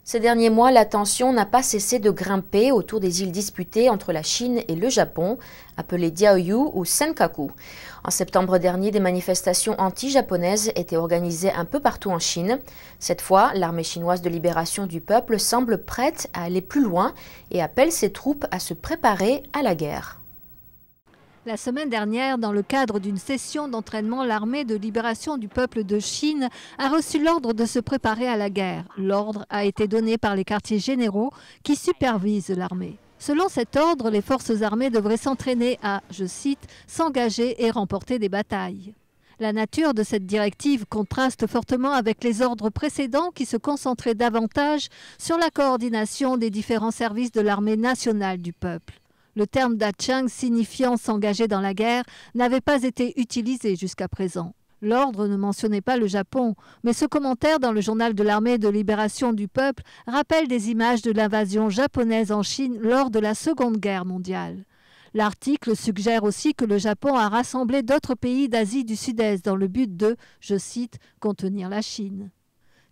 Ces derniers mois, la tension n'a pas cessé de grimper autour des îles disputées entre la Chine et le Japon, appelées Diaoyu ou Senkaku. En septembre dernier, des manifestations anti-japonaises étaient organisées un peu partout en Chine. Cette fois, l'armée chinoise de libération du peuple semble prête à aller plus loin et appelle ses troupes à se préparer à la guerre. La semaine dernière, dans le cadre d'une session d'entraînement, l'armée de libération du peuple de Chine a reçu l'ordre de se préparer à la guerre. L'ordre a été donné par les quartiers généraux qui supervisent l'armée. Selon cet ordre, les forces armées devraient s'entraîner à, je cite, « s'engager et remporter des batailles ». La nature de cette directive contraste fortement avec les ordres précédents qui se concentraient davantage sur la coordination des différents services de l'armée nationale du peuple. Le terme d'Achang signifiant s'engager dans la guerre n'avait pas été utilisé jusqu'à présent. L'ordre ne mentionnait pas le Japon, mais ce commentaire dans le journal de l'armée de libération du peuple rappelle des images de l'invasion japonaise en Chine lors de la Seconde Guerre mondiale. L'article suggère aussi que le Japon a rassemblé d'autres pays d'Asie du Sud-Est dans le but de, je cite, « contenir la Chine ».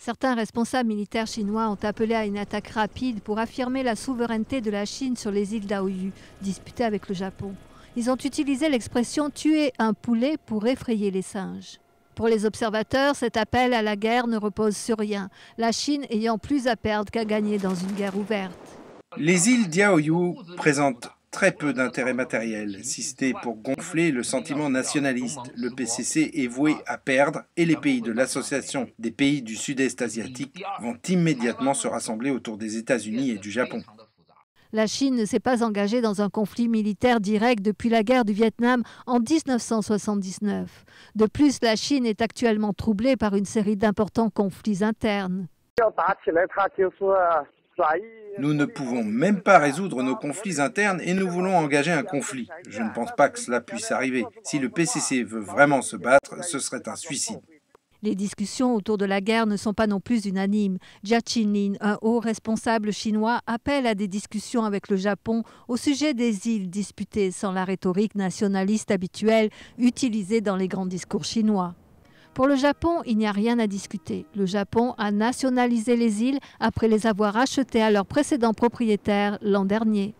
Certains responsables militaires chinois ont appelé à une attaque rapide pour affirmer la souveraineté de la Chine sur les îles Diaoyu, disputées avec le Japon. Ils ont utilisé l'expression « tuer un poulet » pour effrayer les singes. Pour les observateurs, cet appel à la guerre ne repose sur rien, la Chine ayant plus à perdre qu'à gagner dans une guerre ouverte. Les îles Diaoyu présentent très peu d'intérêt matériel, si c'était pour gonfler le sentiment nationaliste. Le PCC est voué à perdre et les pays de l'Association des pays du Sud-Est asiatique vont immédiatement se rassembler autour des États-Unis et du Japon. La Chine ne s'est pas engagée dans un conflit militaire direct depuis la guerre du Vietnam en 1979. De plus, la Chine est actuellement troublée par une série d'importants conflits internes. Nous ne pouvons même pas résoudre nos conflits internes et nous voulons engager un conflit. Je ne pense pas que cela puisse arriver. Si le PCC veut vraiment se battre, ce serait un suicide. Les discussions autour de la guerre ne sont pas non plus unanimes. Jia Qinlin, un haut responsable chinois, appelle à des discussions avec le Japon au sujet des îles disputées sans la rhétorique nationaliste habituelle utilisée dans les grands discours chinois. Pour le Japon, il n'y a rien à discuter. Le Japon a nationalisé les îles après les avoir achetées à leurs précédents propriétaires l'an dernier.